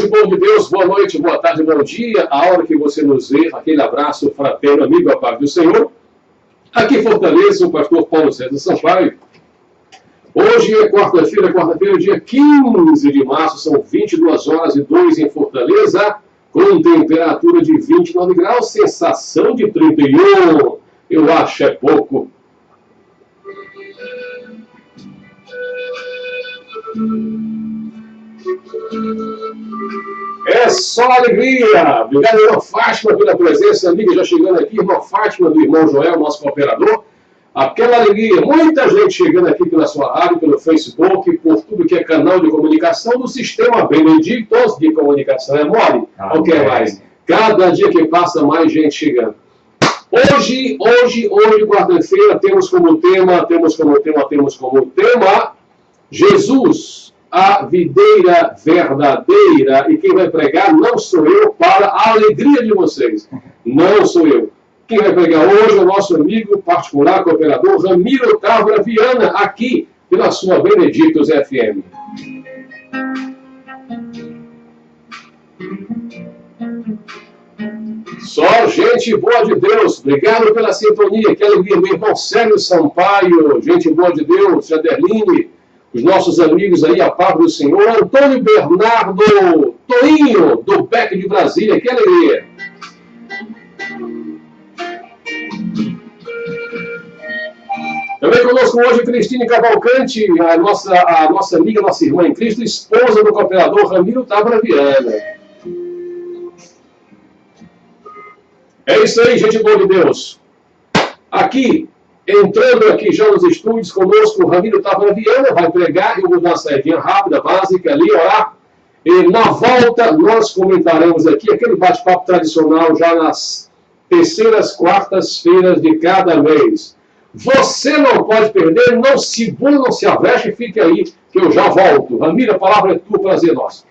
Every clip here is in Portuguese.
povo de Deus, boa noite, boa tarde, bom dia. A hora que você nos vê, aquele abraço fraterno, amigo, a paz do Senhor. Aqui em Fortaleza, o pastor Paulo César Sampaio. Hoje é quarta-feira, dia 15 de março, são 22h02 em Fortaleza, com temperatura de 29 graus, sensação de 31. Eu acho é pouco. É só alegria. Obrigado, irmã Fátima, pela presença, amiga, já chegando aqui, irmã Fátima, do irmão Joel, nosso cooperador. Aquela alegria, muita gente chegando aqui pela sua rádio, pelo Facebook, por tudo que é canal de comunicação do Sistema Benedictus de Comunicação. É mole? O que mais? Cada dia que passa, mais gente chegando. Hoje, quarta-feira, temos como tema, Jesus, a videira verdadeira. E quem vai pregar não sou eu, para a alegria de vocês. Não sou eu. Quem vai pregar hoje é o nosso amigo particular, cooperador, Ramiro Távora Viana, aqui pela sua Benedictus FM. Só gente boa de Deus. Obrigado pela sintonia. Que alegria, meu irmão Célio Sampaio. Gente boa de Deus. Jaderline. Os nossos amigos aí, a paz do Senhor. Antônio Bernardo Toinho, do PEC de Brasília. Que alegria. Também conosco hoje Cristine Cavalcante, a nossa amiga, nossa irmã em Cristo, esposa do cooperador Ramiro Távora Viana. É isso aí, gente boa de Deus. Aqui, entrando aqui já nos estúdios, conosco o Ramiro Távora Viana, vai pregar, eu vou dar uma saidinha rápida, básica ali, orar. E na volta, nós comentaremos aqui aquele bate-papo tradicional já nas terceiras quartas-feiras de cada mês. Você não pode perder, não segura, não se aveste, fique aí, que eu já volto. Ramiro, a palavra é tua, prazer nosso.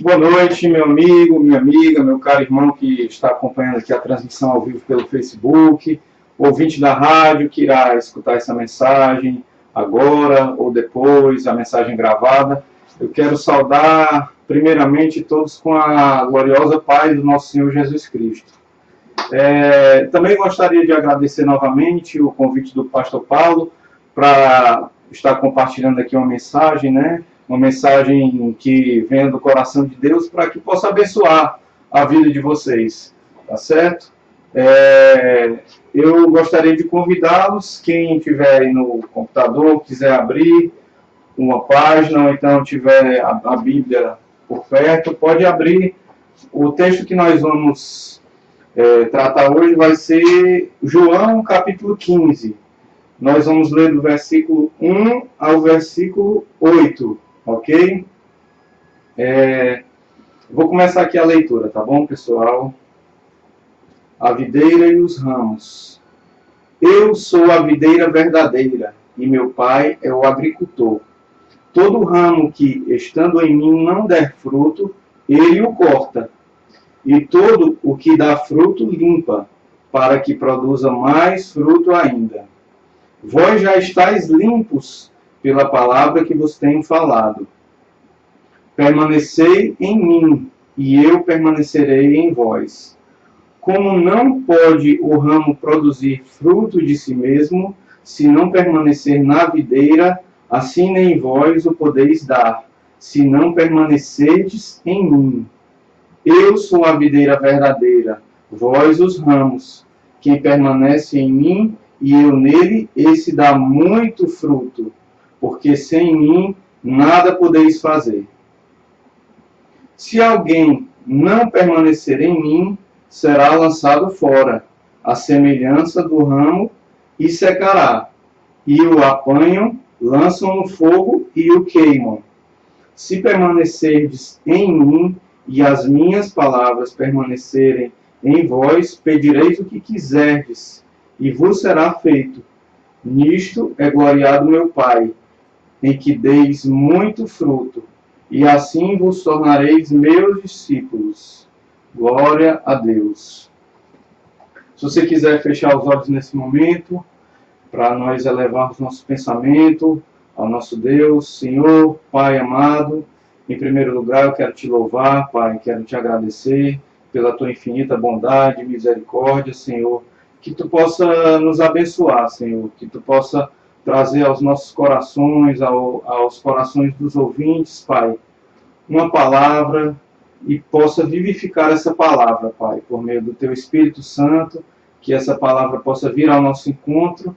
Boa noite, meu amigo, minha amiga, meu caro irmão que está acompanhando aqui a transmissão ao vivo pelo Facebook, ouvinte da rádio que irá escutar essa mensagem agora ou depois, a mensagem gravada. Eu quero saudar primeiramente todos com a gloriosa paz do nosso Senhor Jesus Cristo. Também gostaria de agradecer novamente o convite do pastor Paulo para estar compartilhando aqui uma mensagem, né? Uma mensagem que venha do coração de Deus para que possa abençoar a vida de vocês, tá certo? Eu gostaria de convidá-los, quem tiver aí no computador, quiser abrir uma página, ou então tiver a Bíblia por perto, pode abrir. O texto que nós vamos tratar hoje vai ser João capítulo 15. Nós vamos ler do versículo 1 ao versículo 8, ok? Vou começar aqui a leitura, tá bom, pessoal? A videira e os ramos. Eu sou a videira verdadeira, e meu pai é o agricultor. Todo ramo que, estando em mim, não der fruto, ele o corta. E todo o que dá fruto, limpa, para que produza mais fruto ainda. Vós já estáis limpos pela palavra que vos tenho falado. Permanecei em mim, e eu permanecerei em vós. Como não pode o ramo produzir fruto de si mesmo, se não permanecer na videira, assim nem vós o podeis dar, se não permanecerdes em mim. Eu sou a videira verdadeira, vós os ramos. Quem permanece em mim e eu nele, esse dá muito fruto, porque sem mim nada podeis fazer. Se alguém não permanecer em mim, será lançado fora, à semelhança do ramo, e secará. E o apanham, lançam no fogo e o queimam. Se permanecerdes em mim, e as minhas palavras permanecerem em vós, pedireis o que quiserdes, e vos será feito. Nisto é gloriado meu Pai, em que deis muito fruto, e assim vos tornareis meus discípulos. Glória a Deus. Se você quiser fechar os olhos nesse momento, para nós elevarmos nosso pensamento ao nosso Deus, Senhor, Pai amado, em primeiro lugar eu quero te louvar, Pai, quero te agradecer pela tua infinita bondade e misericórdia, Senhor, que tu possa nos abençoar, Senhor, que tu possa trazer aos nossos corações, aos corações dos ouvintes, Pai, uma palavra e possa vivificar essa palavra, Pai, por meio do teu Espírito Santo, que essa palavra possa vir ao nosso encontro,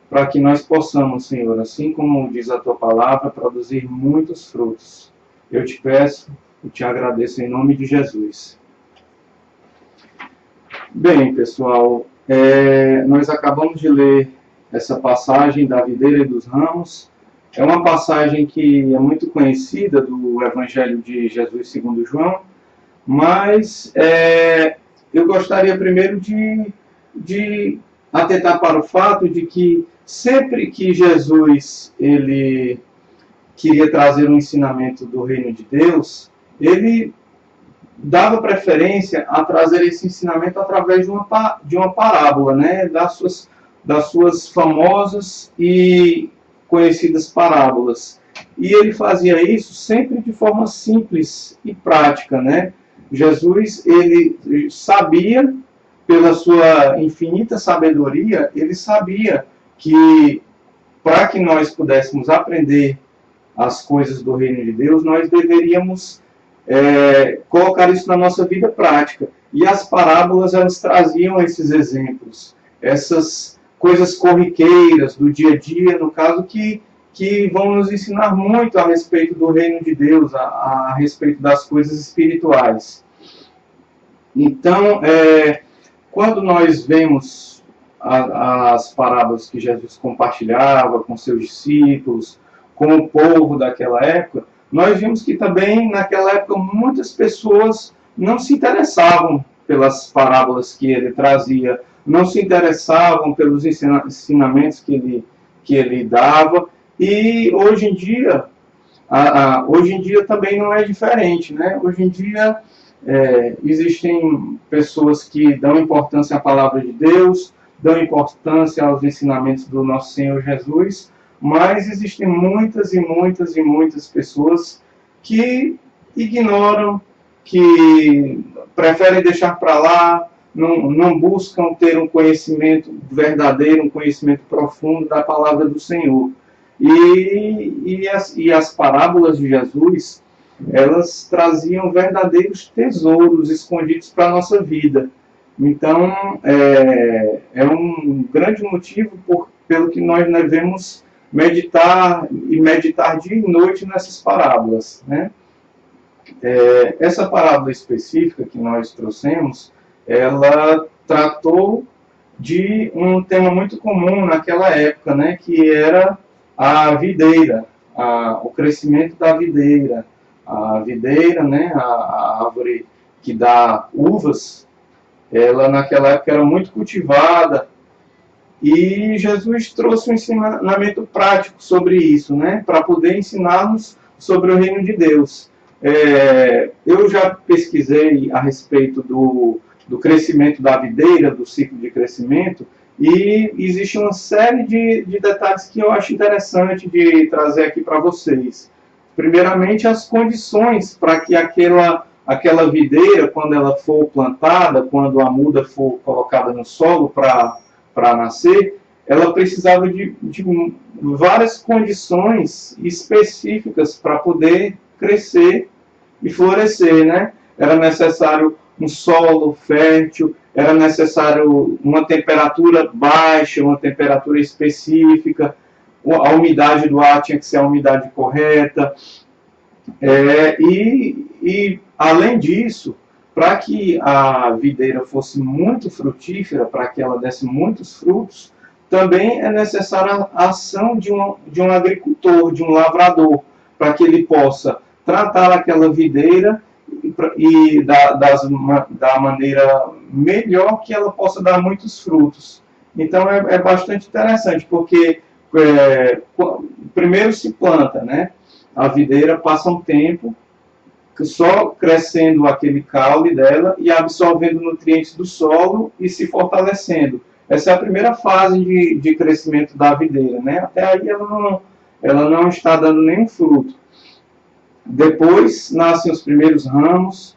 para que nós possamos, Senhor, assim como diz a tua palavra, produzir muitos frutos. Eu te peço e te agradeço em nome de Jesus. Bem, pessoal, nós acabamos de ler essa passagem da videira e dos ramos. É uma passagem que é muito conhecida do Evangelho de Jesus segundo João, mas eu gostaria primeiro de atentar para o fato de que sempre que Jesus ele queria trazer um ensinamento do reino de Deus, ele dava preferência a trazer esse ensinamento através de uma parábola, né? das suas famosas e conhecidas parábolas. E ele fazia isso sempre de forma simples e prática, né? Jesus, ele sabia, pela sua infinita sabedoria, ele sabia que para que nós pudéssemos aprender as coisas do reino de Deus, nós deveríamos colocar isso na nossa vida prática. E as parábolas, elas traziam esses exemplos, essas coisas corriqueiras do dia a dia, no caso, que vão nos ensinar muito a respeito do reino de Deus, a respeito das coisas espirituais. Então, quando nós vemos as parábolas que Jesus compartilhava com seus discípulos, com o povo daquela época, nós vimos que também naquela época muitas pessoas não se interessavam pelas parábolas que ele trazia, não se interessavam pelos ensinamentos que ele dava, e hoje em dia também não é diferente, né? Hoje em dia existem pessoas que dão importância à palavra de Deus, dão importância aos ensinamentos do nosso Senhor Jesus, mas existem muitas e muitas e muitas pessoas que ignoram, que preferem deixar para lá, não buscam ter um conhecimento verdadeiro, um conhecimento profundo da palavra do Senhor. E as parábolas de Jesus, elas traziam verdadeiros tesouros escondidos para a nossa vida. Então, é um grande motivo pelo que nós devemos meditar dia e noite nessas parábolas, né? Essa parábola específica que nós trouxemos, ela tratou de um tema muito comum naquela época, né? Que era a videira, o crescimento da videira. A videira, né? A árvore que dá uvas, ela naquela época era muito cultivada, e Jesus trouxe um ensinamento prático sobre isso, né, para poder ensinar-nos sobre o reino de Deus. Eu já pesquisei a respeito do crescimento da videira, do ciclo de crescimento, e existe uma série de detalhes que eu acho interessante de trazer aqui para vocês. Primeiramente, as condições para que aquela videira, quando ela for plantada, quando a muda for colocada no solo para nascer, ela precisava de várias condições específicas para poder crescer e florescer, né? Era necessário um solo fértil, era necessário uma temperatura baixa, uma temperatura específica, a umidade do ar tinha que ser a umidade correta, e além disso, para que a videira fosse muito frutífera, para que ela desse muitos frutos, também é necessária a ação de um agricultor, de um lavrador, para que ele possa tratar aquela videira e da maneira melhor que ela possa dar muitos frutos. Então é bastante interessante, porque primeiro se planta, né? a videira passa um tempo só crescendo aquele caule dela e absorvendo nutrientes do solo e se fortalecendo. Essa é a primeira fase de crescimento da videira, né? Até aí ela não está dando nenhum fruto. Depois nascem os primeiros ramos,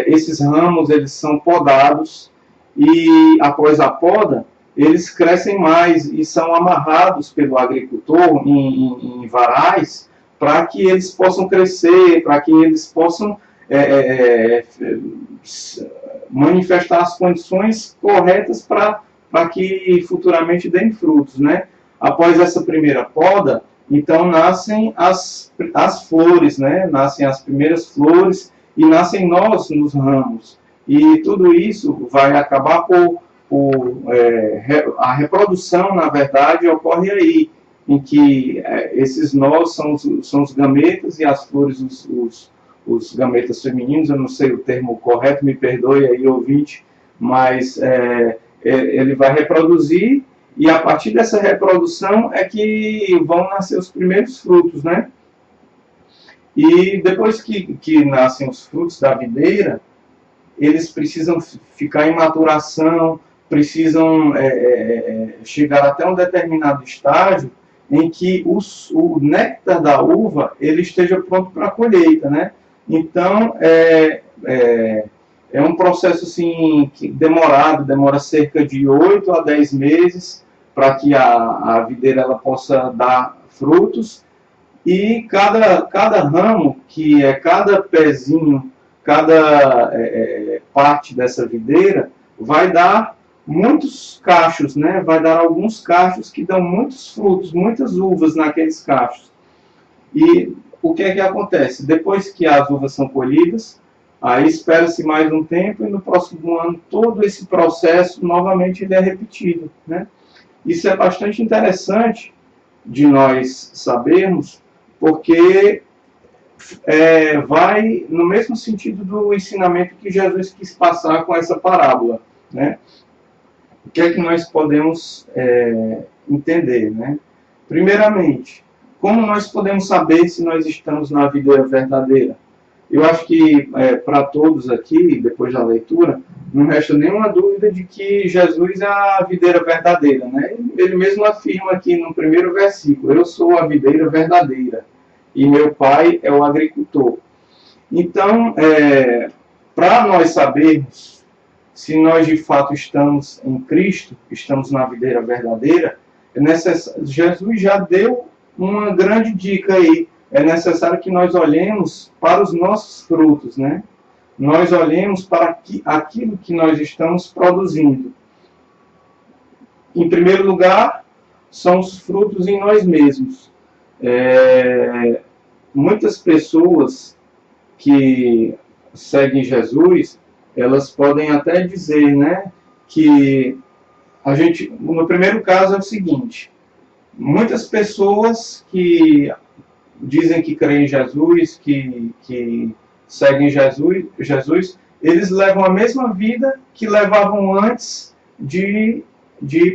esses ramos eles são podados e após a poda eles crescem mais e são amarrados pelo agricultor em varais para que eles possam crescer, para que eles possam manifestar as condições corretas para que futuramente deem frutos, né? Após essa primeira poda, então nascem as flores, né? Nascem as primeiras flores e nascem nós nos ramos. E tudo isso vai acabar a reprodução, na verdade, ocorre aí, em que esses nós são os gametas e as flores os gametas femininos. Eu não sei o termo correto, me perdoe aí, ouvinte, mas ele vai reproduzir e a partir dessa reprodução é que vão nascer os primeiros frutos, né? E depois que nascem os frutos da videira, eles precisam ficar em maturação, precisam chegar até um determinado estágio em que o néctar da uva ele esteja pronto para a colheita, né? Então, é um processo assim, demora cerca de 8 a 10 meses para que a videira ela possa dar frutos, e cada ramo, que é cada pezinho, cada parte dessa videira, vai dar muitos cachos, né? Vai dar alguns cachos que dão muitos frutos, muitas uvas naqueles cachos. E o que é que acontece? Depois que as uvas são colhidas, aí espera-se mais um tempo e no próximo ano todo esse processo novamente ele é repetido, né? Isso é bastante interessante de nós sabermos, porque vai no mesmo sentido do ensinamento que Jesus quis passar com essa parábola, né? O que é que nós podemos entender, né? Primeiramente, como nós podemos saber se nós estamos na videira verdadeira? Eu acho que para todos aqui, depois da leitura, não resta nenhuma dúvida de que Jesus é a videira verdadeira, né? Ele mesmo afirma aqui no primeiro versículo: eu sou a videira verdadeira e meu pai é o agricultor. Então, para nós sabermos se nós de fato estamos em Cristo, estamos na videira verdadeira, Jesus já deu uma grande dica aí. É necessário que nós olhemos para os nossos frutos, né? Nós olhemos para aquilo que nós estamos produzindo. Em primeiro lugar, são os frutos em nós mesmos. Muitas pessoas que seguem Jesus, elas podem até dizer, né, que no primeiro caso é o seguinte: muitas pessoas que dizem que creem em Jesus, que seguem Jesus, eles levam a mesma vida que levavam antes de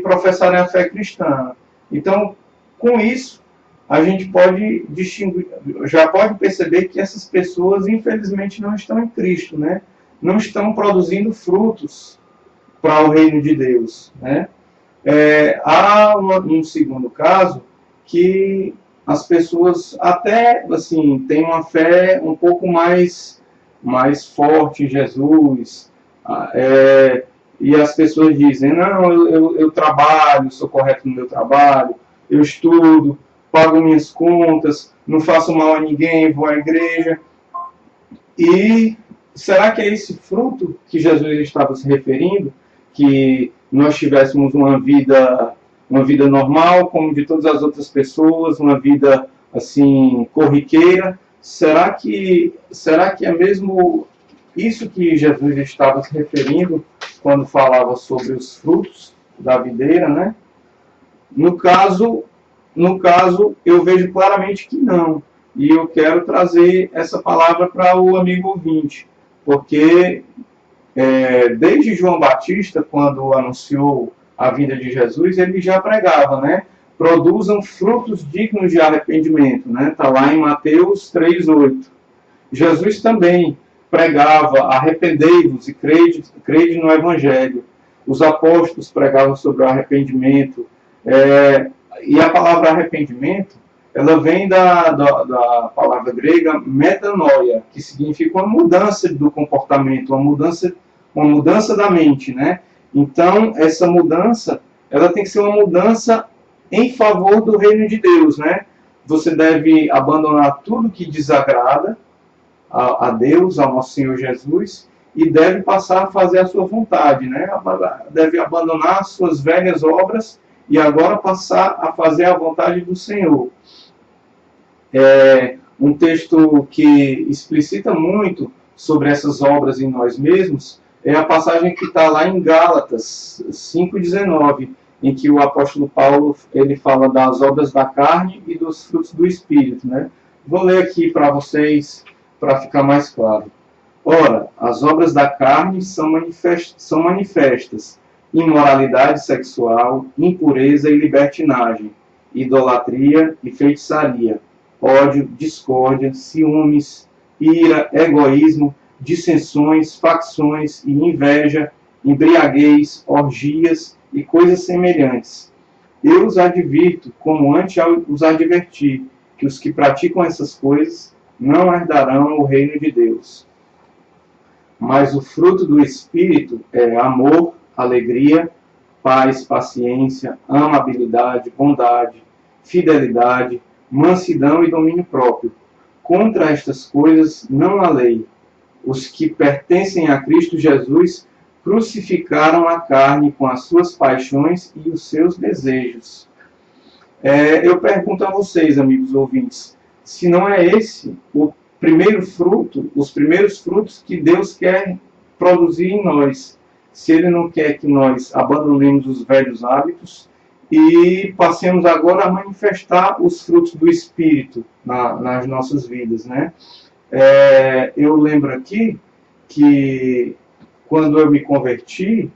professarem a fé cristã. Então, com isso, a gente pode distinguir, já pode perceber que essas pessoas, infelizmente, não estão em Cristo, né? Não estão produzindo frutos para o reino de Deus, né? Há um segundo caso que as pessoas até assim têm uma fé um pouco mais forte em Jesus, e as pessoas dizem: não, eu trabalho, sou correto no meu trabalho, eu estudo, pago minhas contas, não faço mal a ninguém, vou à igreja. E será que é esse fruto que Jesus estava se referindo? Que nós tivéssemos uma vida normal, como de todas as outras pessoas, uma vida assim corriqueira? Será que é mesmo isso que Jesus estava se referindo quando falava sobre os frutos da videira, né? No caso, eu vejo claramente que não. E eu quero trazer essa palavra para o amigo ouvinte, porque desde João Batista, quando anunciou a vinda de Jesus, ele já pregava, né? produzam frutos dignos de arrependimento, né? Está lá em Mateus 3:8. Jesus também pregava: arrependei-vos e crede no Evangelho. Os apóstolos pregavam sobre o arrependimento. E a palavra arrependimento, ela vem da palavra grega metanoia, que significa uma mudança do comportamento, uma mudança da mente, né? Então, essa mudança, ela tem que ser uma mudança em favor do reino de Deus, né? Você deve abandonar tudo que desagrada a Deus, ao nosso Senhor Jesus, e deve passar a fazer a sua vontade, né? Deve abandonar as suas velhas obras e agora passar a fazer a vontade do Senhor. Um texto que explicita muito sobre essas obras em nós mesmos é a passagem que está lá em Gálatas 5:19, em que o apóstolo Paulo ele fala das obras da carne e dos frutos do Espírito, né? Vou ler aqui para vocês, para ficar mais claro. Ora, as obras da carne são manifestas: imoralidade sexual, impureza e libertinagem, idolatria e feitiçaria, ódio, discórdia, ciúmes, ira, egoísmo, dissensões, facções e inveja, embriaguez, orgias e coisas semelhantes. Eu os advirto, como antes os adverti, que os que praticam essas coisas não herdarão o reino de Deus. Mas o fruto do Espírito é amor, alegria, paz, paciência, amabilidade, bondade, fidelidade, mansidão e domínio próprio. Contra estas coisas não há lei. Os que pertencem a Cristo Jesus crucificaram a carne com as suas paixões e os seus desejos. Eu pergunto a vocês, amigos ouvintes, se não é esse o primeiro fruto, os primeiros frutos que Deus quer produzir em nós, se Ele não quer que nós abandonemos os velhos hábitos e passemos agora a manifestar os frutos do Espírito nas nossas vidas, né? Eu lembro aqui que quando eu me converti,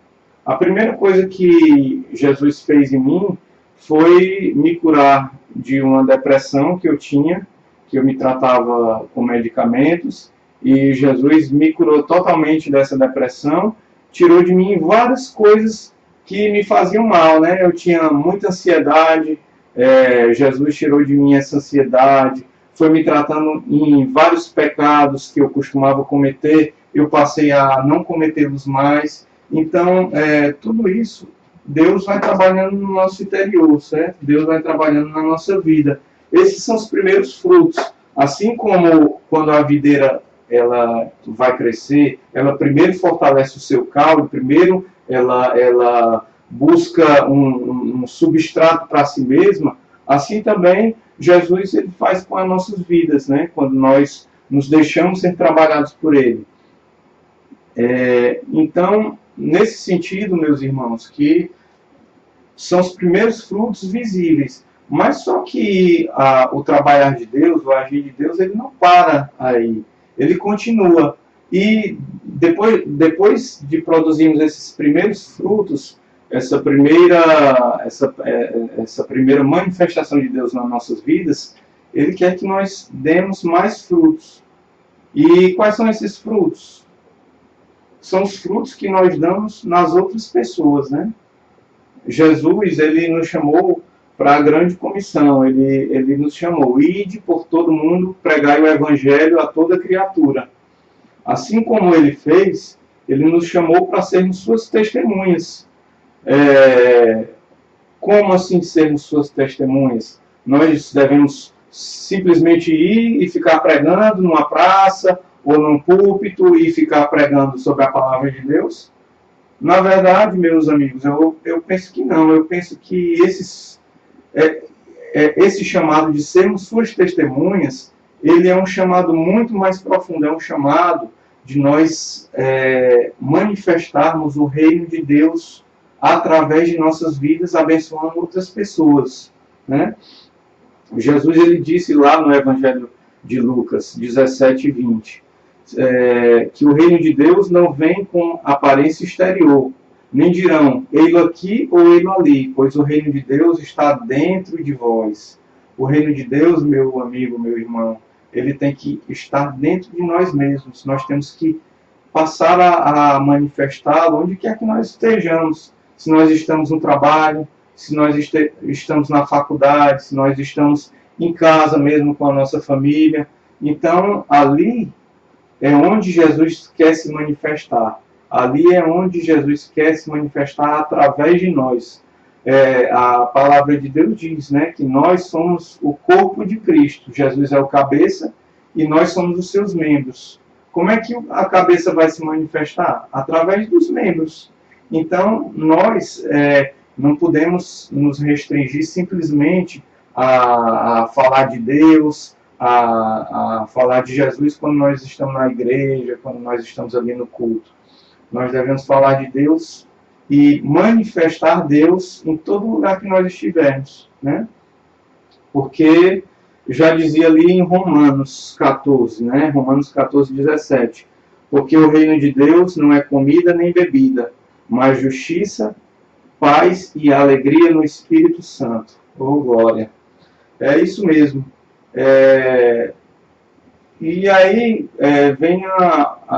a primeira coisa que Jesus fez em mim foi me curar de uma depressão que eu tinha, que eu me tratava com medicamentos, e Jesus me curou totalmente dessa depressão, tirou de mim várias coisas que me faziam mal, né? Eu tinha muita ansiedade, Jesus tirou de mim essa ansiedade, foi me tratando em vários pecados que eu costumava cometer, eu passei a não cometê-los mais. Então, tudo isso, Deus vai trabalhando no nosso interior, certo? Deus vai trabalhando na nossa vida. Esses são os primeiros frutos. Assim como quando a videira ela vai crescer, ela primeiro fortalece o seu caule, primeiro ela busca um substrato para si mesma, assim também Jesus ele faz com as nossas vidas, né? Quando nós nos deixamos ser trabalhados por Ele. Então, nesse sentido, meus irmãos, que são os primeiros frutos visíveis, mas só que o trabalhar de Deus, o agir de Deus, ele não para aí, ele continua. E depois de produzirmos esses primeiros frutos, essa primeira manifestação de Deus nas nossas vidas, Ele quer que nós demos mais frutos. E quais são esses frutos? São os frutos que nós damos nas outras pessoas, né? Jesus, Ele nos chamou para a grande comissão, ele nos chamou: ide por todo mundo, pregai o Evangelho a toda criatura. Assim como Ele fez, Ele nos chamou para sermos suas testemunhas. Como assim sermos suas testemunhas? Nós devemos simplesmente ir e ficar pregando numa praça ou num púlpito e ficar pregando sobre a palavra de Deus? Na verdade, meus amigos, eu penso que não. Eu penso que esse chamado de sermos suas testemunhas, ele é um chamado muito mais profundo, é um chamado de nós manifestarmos o reino de Deus através de nossas vidas, abençoando outras pessoas, né? Jesus ele disse lá no Evangelho de Lucas 17:20, que o reino de Deus não vem com aparência exterior, nem dirão, ei-lo aqui ou ei-lo ali, pois o reino de Deus está dentro de vós. O reino de Deus, meu amigo, meu irmão, ele tem que estar dentro de nós mesmos. Nós temos que passar a manifestá-lo onde quer que nós estejamos. Se nós estamos no trabalho, se nós estamos na faculdade, se nós estamos em casa mesmo com a nossa família. Então, ali é onde Jesus quer se manifestar. Ali é onde Jesus quer se manifestar através de nós. A palavra de Deus diz, né, que nós somos o corpo de Cristo. Jesus é o cabeça e nós somos os seus membros. Como é que a cabeça vai se manifestar? Através dos membros. Então, nós não podemos nos restringir simplesmente a falar de Deus, a falar de Jesus quando nós estamos na igreja, quando nós estamos ali no culto. Nós devemos falar de Deus e manifestar Deus em todo lugar que nós estivermos, né? Porque já dizia ali em Romanos 14, né? Romanos 14, 17. Porque o reino de Deus não é comida nem bebida, mas justiça, paz e alegria no Espírito Santo. Oh, glória! É isso mesmo. E aí vem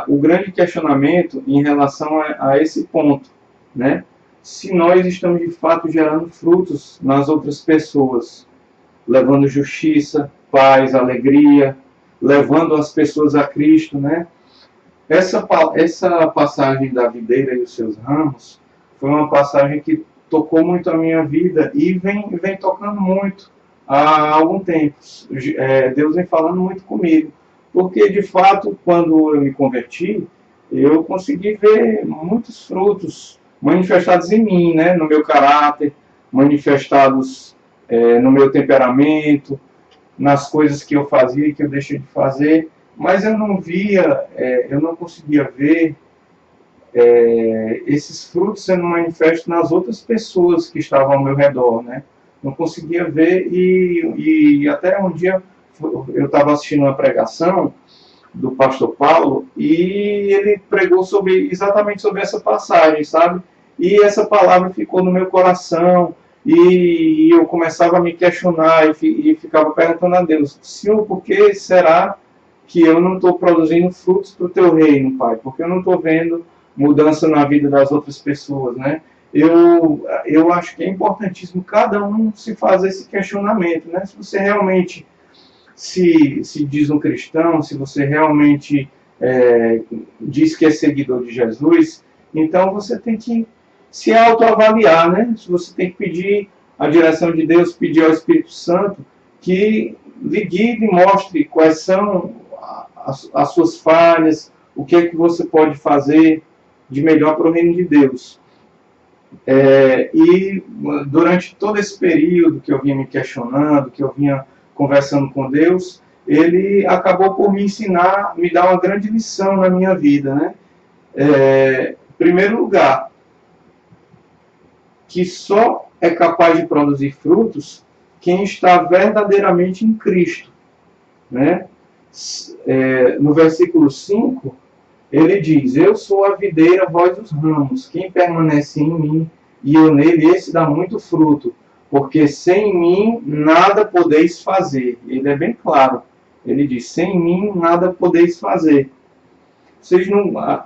o grande questionamento em relação a esse ponto, né? Se nós estamos de fato gerando frutos nas outras pessoas, levando justiça, paz, alegria, levando as pessoas a Cristo, né? Essa passagem da videira e os seus ramos foi uma passagem que tocou muito a minha vida e vem tocando muito há algum tempo. Deus vem falando muito comigo. Porque, de fato, quando eu me converti, eu consegui ver muitos frutos manifestados em mim, né? No meu caráter, manifestados no meu temperamento, nas coisas que eu fazia e que eu deixei de fazer. Mas eu não via, eu não conseguia ver esses frutos sendo manifestos nas outras pessoas que estavam ao meu redor, né? Não conseguia ver e até um dia eu estava assistindo uma pregação do pastor Paulo e ele pregou exatamente sobre essa passagem, sabe? E essa palavra ficou no meu coração e eu começava a me questionar e ficava perguntando a Deus, Senhor, por que será que eu não estou produzindo frutos para o teu reino, Pai? Porque eu não estou vendo mudança na vida das outras pessoas, né? Eu acho que é importantíssimo cada um se fazer esse questionamento, né? Se você realmente se diz um cristão, se você realmente diz que é seguidor de Jesus, então você tem que se autoavaliar, né? Você tem que pedir a direção de Deus, pedir ao Espírito Santo que lhe guie e mostre quais são as suas falhas, o que é que você pode fazer de melhor para o reino de Deus. E durante todo esse período que eu vinha me questionando, que eu vinha conversando com Deus, ele acabou por me ensinar, me dar uma grande lição na minha vida, né? Em primeiro lugar, que só é capaz de produzir frutos quem está verdadeiramente em Cristo, né? No versículo 5, ele diz, eu sou a videira, vós os ramos, quem permanece em mim e eu nele, esse dá muito fruto, porque sem mim nada podeis fazer. Ele é bem claro, ele diz, sem mim nada podeis fazer.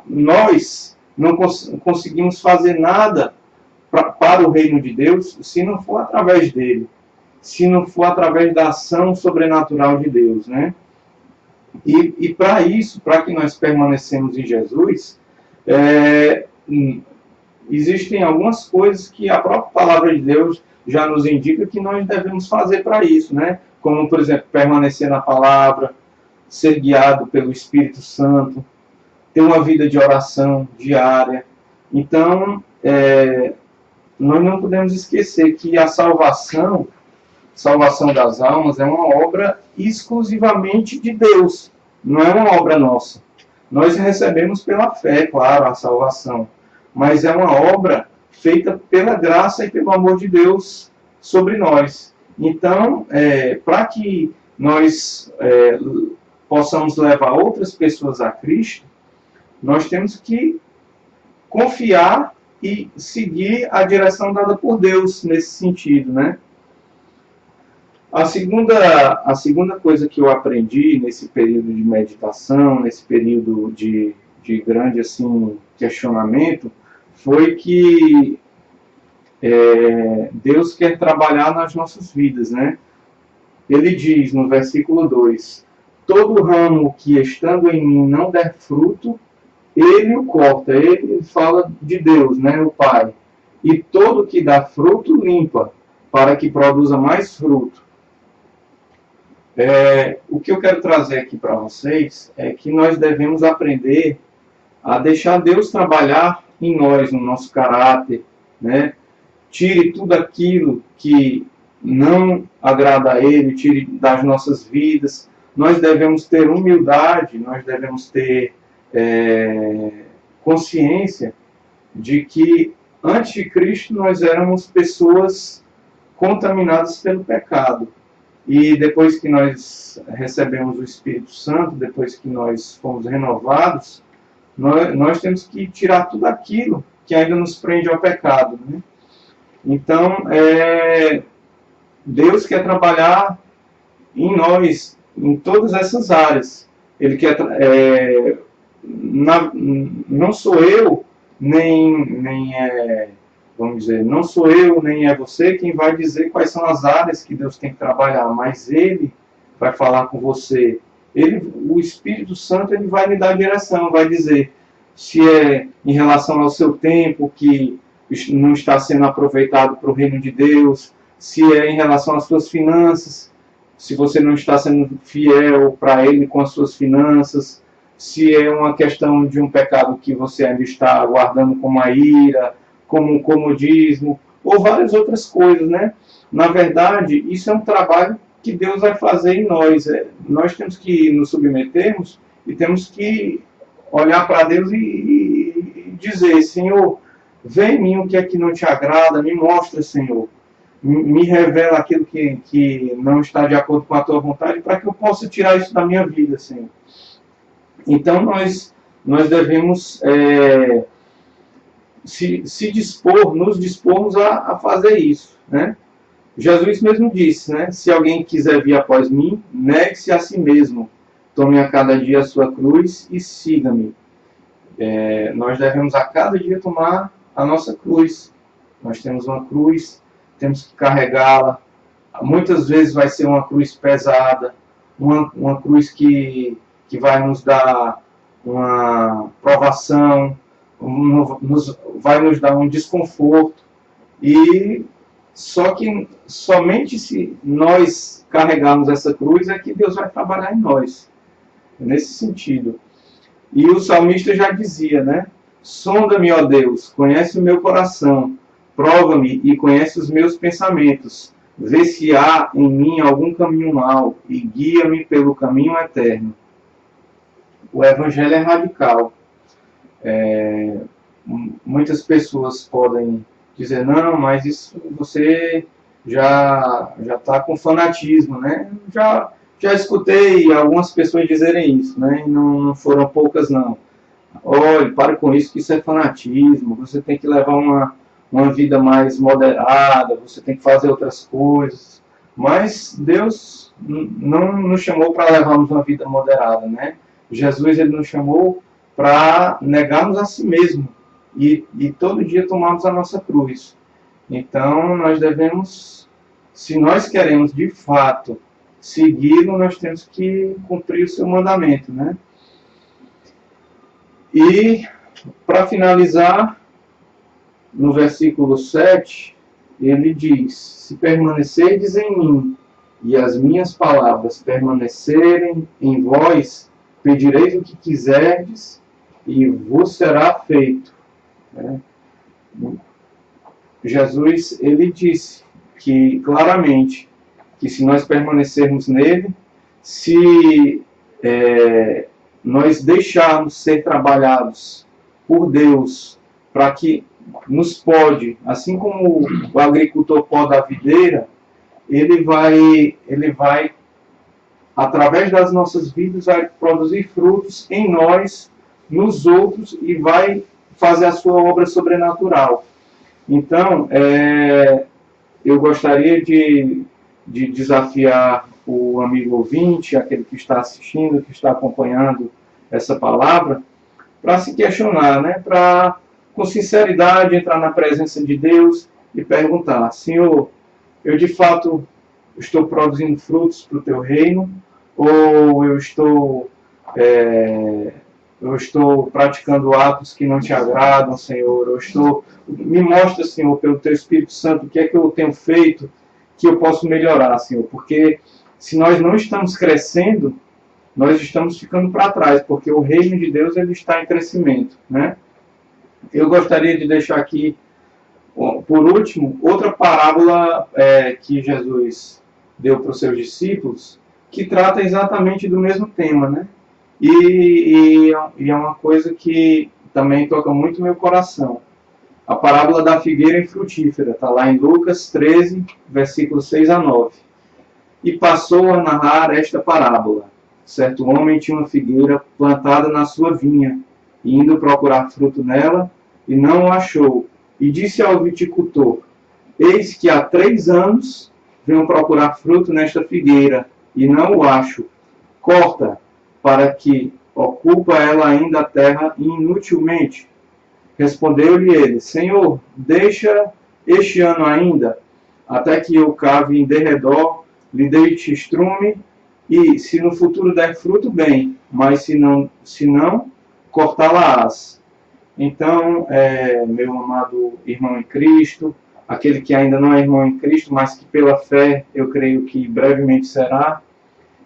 Nós não conseguimos fazer nada para o reino de Deus se não for através dele, se não for através da ação sobrenatural de Deus, né? E para isso, para que nós permanecemos em Jesus, existem algumas coisas que a própria palavra de Deus já nos indica que nós devemos fazer para isso, né? Como, por exemplo, permanecer na palavra, ser guiado pelo Espírito Santo, ter uma vida de oração diária. Então, nós não podemos esquecer que a salvação das almas é uma obra exclusivamente de Deus, não é uma obra nossa. Nós recebemos pela fé, claro, a salvação, mas é uma obra feita pela graça e pelo amor de Deus sobre nós. Então, para que nós possamos levar outras pessoas a Cristo, nós temos que confiar e seguir a direção dada por Deus nesse sentido, né? A segunda coisa que eu aprendi nesse período de meditação, nesse período de grande assim, questionamento, foi que Deus quer trabalhar nas nossas vidas, né? Ele diz no versículo 2: todo ramo que estando em mim não der fruto, ele o corta. Ele fala de Deus, né, o Pai. E todo que dá fruto, limpa, para que produza mais fruto. O que eu quero trazer aqui para vocês é que nós devemos aprender a deixar Deus trabalhar em nós, no nosso caráter, né? Tire tudo aquilo que não agrada a Ele, tire das nossas vidas. Nós devemos ter humildade, nós devemos ter consciência de que antes de Cristo nós éramos pessoas contaminadas pelo pecado. E depois que nós recebemos o Espírito Santo, depois que nós fomos renovados, nós temos que tirar tudo aquilo que ainda nos prende ao pecado, né? Então, Deus quer trabalhar em nós, em todas essas áreas. Ele quer, não sou eu, vamos dizer, não sou eu, nem é você quem vai dizer quais são as áreas que Deus tem que trabalhar, mas Ele vai falar com você. O Espírito Santo, ele vai lhe dar direção, vai dizer se é em relação ao seu tempo que não está sendo aproveitado para o reino de Deus, se é em relação às suas finanças, se você não está sendo fiel para Ele com as suas finanças, se é uma questão de um pecado que você ainda está guardando como a ira, como um comodismo, ou várias outras coisas, né? Na verdade, isso é um trabalho que Deus vai fazer em nós. Nós temos que nos submetermos e temos que olhar para Deus e dizer: Senhor, vê em mim o que é que não te agrada, me mostra, Senhor. Me revela aquilo que não está de acordo com a tua vontade, para que eu possa tirar isso da minha vida, Senhor. Então, nós devemos nos dispormos a fazer isso, né? Jesus mesmo disse, né? Se alguém quiser vir após mim, negue-se a si mesmo, tome a cada dia a sua cruz e siga-me. Nós devemos a cada dia tomar a nossa cruz. Nós temos uma cruz, temos que carregá-la. Muitas vezes vai ser uma cruz pesada, uma cruz que vai nos dar uma provação, vai nos dar um desconforto. E só que somente se nós carregarmos essa cruz é que Deus vai trabalhar em nós. Nesse sentido. E o salmista já dizia, né? Sonda-me, ó Deus, conhece o meu coração, prova-me e conhece os meus pensamentos. Vê se há em mim algum caminho mau e guia-me pelo caminho eterno. O evangelho é radical. Muitas pessoas podem dizer: não, mas isso você já está com fanatismo, né? Já escutei algumas pessoas dizerem isso, né? E não foram poucas, não. Olha, pare com isso, que isso é fanatismo. Você tem que levar uma vida mais moderada, você tem que fazer outras coisas. Mas Deus não nos chamou para levarmos uma vida moderada, né? Jesus, ele nos chamou para negarmos a si mesmo e todo dia tomarmos a nossa cruz. Então, nós devemos, se nós queremos de fato segui-lo, nós temos que cumprir o seu mandamento, né? E, para finalizar, no versículo 7, ele diz: se permanecerdes em mim e as minhas palavras permanecerem em vós, pedireis o que quiserdes e vos será feito. Jesus, ele disse que claramente que se nós permanecermos nele, se nós deixarmos ser trabalhados por Deus, para que nos pode, assim como o agricultor poda a videira, ele vai através das nossas vidas, vai produzir frutos em nós, nos outros, e vai fazer a sua obra sobrenatural. Então, eu gostaria de desafiar o amigo ouvinte, aquele que está assistindo, que está acompanhando essa palavra, para se questionar, né? Para, com sinceridade, entrar na presença de Deus e perguntar: Senhor, eu de fato estou produzindo frutos para o teu reino? Ou eu estou praticando atos que não te agradam, Senhor? Me mostra, Senhor, pelo teu Espírito Santo, o que é que eu tenho feito que eu posso melhorar, Senhor. Porque se nós não estamos crescendo, nós estamos ficando para trás, porque o reino de Deus ele está em crescimento, né? Eu gostaria de deixar aqui, por último, outra parábola que Jesus deu para os seus discípulos, que trata exatamente do mesmo tema, né? E é uma coisa que também toca muito meu coração. A parábola da figueira infrutífera, está lá em Lucas 13, versículos 6 a 9. E passou a narrar esta parábola. Certo homem tinha uma figueira plantada na sua vinha, e indo procurar fruto nela, e não o achou. E disse ao viticultor: eis que há 3 anos venho procurar fruto nesta figueira, e não o acho. Corta, para que ocupa ela ainda a terra inutilmente. Respondeu-lhe ele: Senhor, deixa este ano ainda, até que eu cave em derredor, lhe deite estrume, e se no futuro der fruto, bem, mas se não cortá-la-ás. Então, meu amado irmão em Cristo, aquele que ainda não é irmão em Cristo, mas que pela fé eu creio que brevemente será,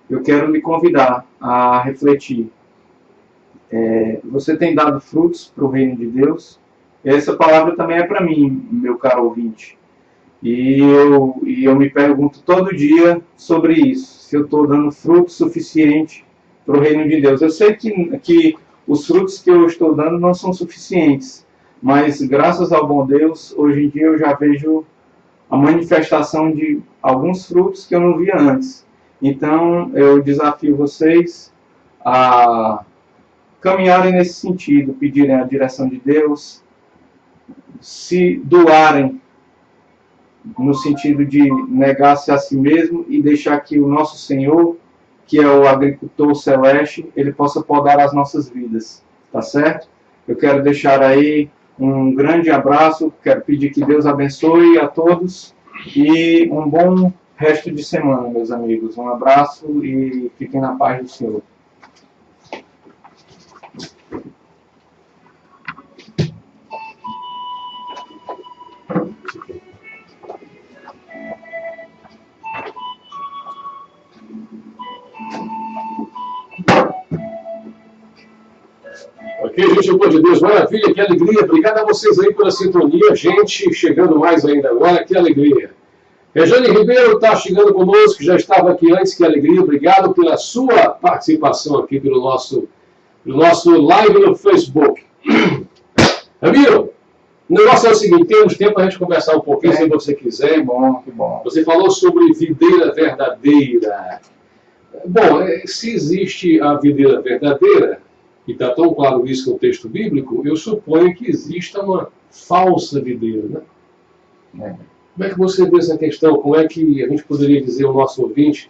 eu quero lhe convidar a refletir. Você tem dado frutos para o reino de Deus? Essa palavra também é para mim, meu caro ouvinte. E eu me pergunto todo dia sobre isso, se eu estou dando fruto suficiente para o reino de Deus. Eu sei que os frutos que eu estou dando não são suficientes, mas graças ao bom Deus, hoje em dia eu já vejo a manifestação de alguns frutos que eu não via antes. Então, eu desafio vocês a caminharem nesse sentido, pedirem a direção de Deus, se doarem no sentido de negar-se a si mesmo e deixar que o nosso Senhor, que é o agricultor celeste, ele possa podar as nossas vidas, tá certo? Eu quero deixar aí um grande abraço, quero pedir que Deus abençoe a todos e um bom resto de semana, meus amigos. Um abraço e fiquem na paz do Senhor. Ok, gente, boa de Deus, maravilha, que alegria. Obrigado a vocês aí pela sintonia. Gente, chegando mais ainda agora, que alegria. Rejane Ribeiro está chegando conosco, já estava aqui antes, que alegria. Obrigado pela sua participação aqui pelo nosso live no Facebook. Ramiro, o negócio é o seguinte, temos tempo para a gente conversar um pouquinho, se você quiser. Que bom, que bom. Você falou sobre videira verdadeira. Bom, se existe a videira verdadeira, e está tão claro isso no texto bíblico, eu suponho que exista uma falsa videira, né? Como é que você vê essa questão? Como é que a gente poderia dizer ao nosso ouvinte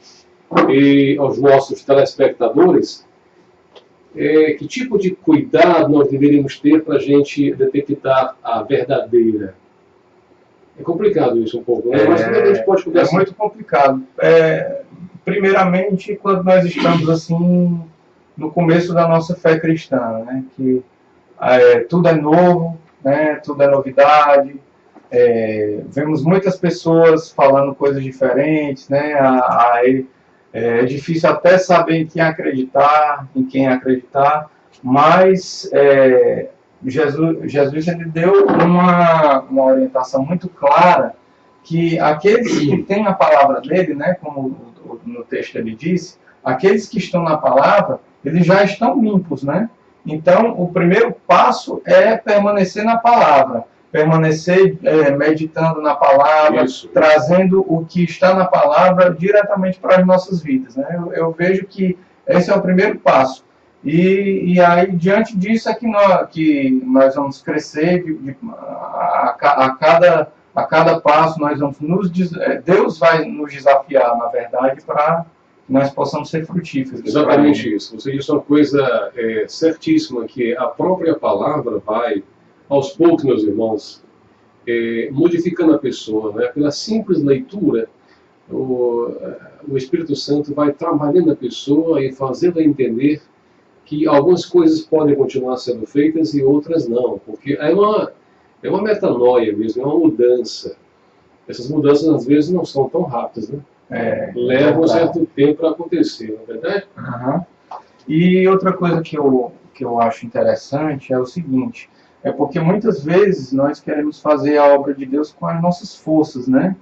e aos nossos telespectadores que tipo de cuidado nós deveríamos ter para a gente detectar a verdadeira? É complicado isso um pouco, né? Mas como é que a gente pode conversar? É muito complicado. Primeiramente, quando nós estamos assim no começo da nossa fé cristã, né? Que tudo é novo, né? Tudo é novidade. Vemos muitas pessoas falando coisas diferentes, né? É difícil até saber em quem acreditar, mas Jesus ele deu uma orientação muito clara que aqueles que têm a palavra dele, né? Como no texto ele disse, aqueles que estão na palavra, eles já estão limpos, né? Então, o primeiro passo é permanecer na palavra, permanecer meditando na palavra, Isso. Trazendo o que está na palavra diretamente para as nossas vidas, né? Eu vejo que esse é o primeiro passo. E aí, diante disso, é que nós vamos crescer, a cada passo nós vamos Deus vai nos desafiar, na verdade, para que nós possamos ser frutíferos. Exatamente isso. Você disse uma coisa certíssima, que a própria palavra vai, aos poucos, meus irmãos, modificando a pessoa, né? Pela simples leitura, o Espírito Santo vai trabalhando a pessoa e fazendo-a entender que algumas coisas podem continuar sendo feitas e outras não, porque é uma metanoia mesmo, é uma mudança. Essas mudanças às vezes não são tão rápidas, né? Levam um certo tempo para acontecer, não é verdade? Uhum. E outra coisa que eu acho interessante é o seguinte, é porque muitas vezes nós queremos fazer a obra de Deus com as nossas forças, né?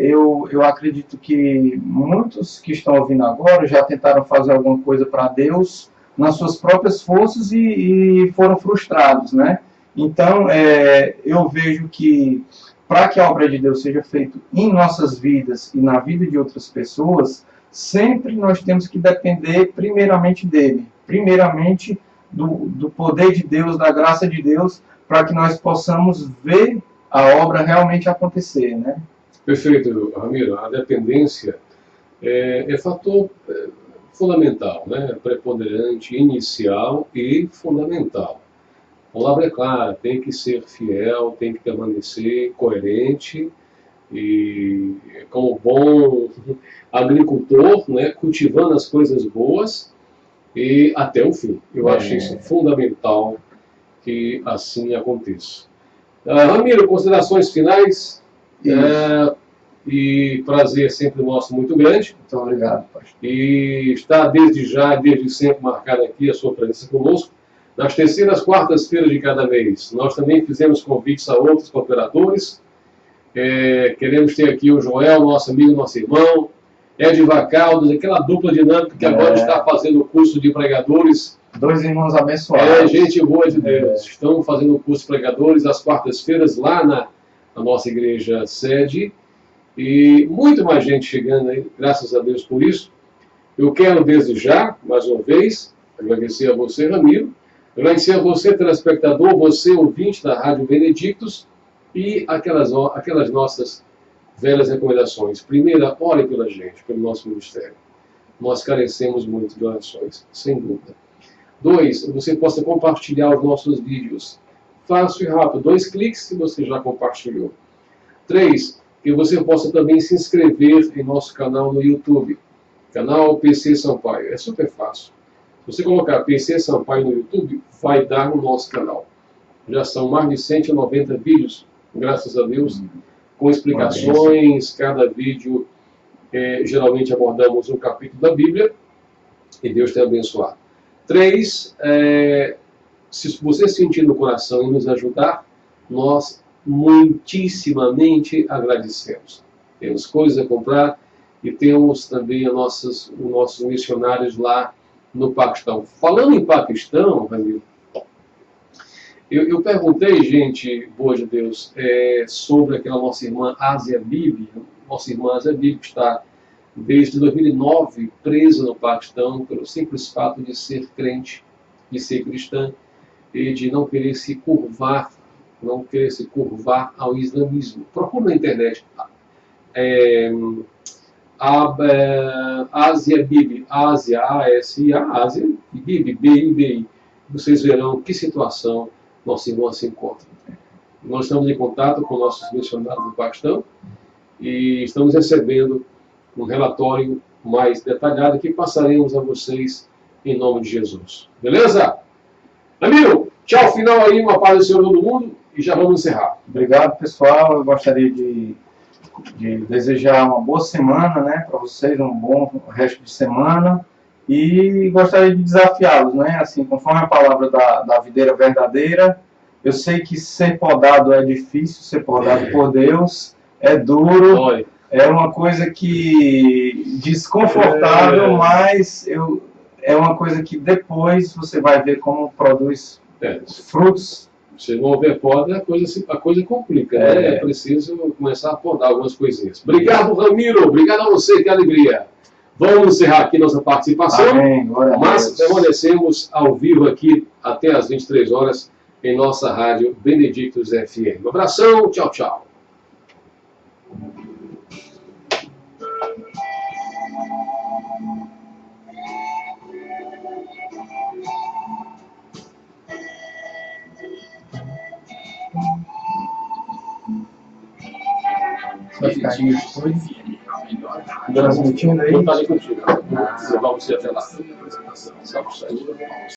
Eu acredito que muitos que estão ouvindo agora já tentaram fazer alguma coisa para Deus nas suas próprias forças e foram frustrados, né? Então, eu vejo que para que a obra de Deus seja feita em nossas vidas e na vida de outras pessoas, sempre nós temos que depender primeiramente dele, primeiramente do poder de Deus, da graça de Deus, para que nós possamos ver a obra realmente acontecer, né? Perfeito, Ramiro. A dependência é fator fundamental, né? Preponderante, inicial e fundamental. A palavra é clara, tem que ser fiel, tem que permanecer coerente e como bom agricultor, né? Cultivando as coisas boas e até o fim. Eu acho isso fundamental que assim aconteça. Ramiro, considerações finais? E prazer sempre nosso muito grande. Muito obrigado, pastor. E está desde sempre marcada aqui a sua presença conosco. Nas terceiras quartas-feiras de cada mês, nós também fizemos convites a outros cooperadores. Queremos ter aqui o Joel, nosso amigo, nosso irmão, Edivar Caldas, aquela dupla dinâmica que agora está fazendo o curso de pregadores. Dois irmãos abençoados. Gente boa de Deus. Estão fazendo o curso de pregadores às quartas-feiras lá na nossa igreja sede. E muito mais gente chegando aí, graças a Deus por isso. Eu quero desde já, mais uma vez, agradecer a você, Ramiro, agradecer a você, telespectador, você, ouvinte da Rádio Benedictus, e aquelas nossas velhas recomendações. Primeira, ore pela gente, pelo nosso ministério. Nós carecemos muito de orações, sem dúvida. 2, você possa compartilhar os nossos vídeos. Fácil e rápido, 2 cliques se você já compartilhou. 3, que você possa também se inscrever em nosso canal no YouTube, canal PC Sampaio. É super fácil. Se você colocar PC Sampaio no YouTube, vai dar no nosso canal. Já são mais de 190 vídeos, graças a Deus, com explicações. Cada vídeo, geralmente abordamos um capítulo da Bíblia, e Deus tem abençoado. 3, se você sentir no coração em nos ajudar, nós muitíssimamente agradecemos. Temos coisas a comprar e temos também os nossos missionários lá no Paquistão. Falando em Paquistão, Ramiro, eu perguntei, gente boa de Deus, sobre aquela nossa irmã Asia Bibi. Nossa irmã Asia Bibi está desde 2009 presa no Paquistão pelo simples fato de ser crente, de ser cristã e de não querer se curvar ao islamismo. Procura na internet. Asia Bibi, Ásia, A-S-I-A, Ásia, e Bibi, B-I-B-I. Vocês verão que situação nosso irmão se encontra. Nós estamos em contato com nossos missionários do Paquistão e estamos recebendo um relatório mais detalhado que passaremos a vocês em nome de Jesus. Beleza? Amigo, tchau final aí, uma paz do Senhor todo mundo. E já vamos encerrar. Obrigado, pessoal. Eu gostaria de desejar uma boa semana, né, para vocês, um bom resto de semana. E gostaria de desafiá-los, né, assim, conforme a palavra da videira verdadeira. Eu sei que ser podado é difícil, ser podado por Deus é duro, é uma coisa que desconfortável, mas é uma coisa que depois você vai ver como produz frutos. Se não houver poda, a coisa complica, né? É preciso começar a podar algumas coisinhas. Obrigado, Ramiro. Obrigado a você, que alegria. Vamos encerrar aqui nossa participação, Amém, glória a mas Deus. permanecemos ao vivo aqui até às 23 horas em nossa rádio Benedictus FM. Um abração, tchau, tchau. Vai ficar aí depois? Transmitindo aí? Vou estar ali contigo. Você vai até lá.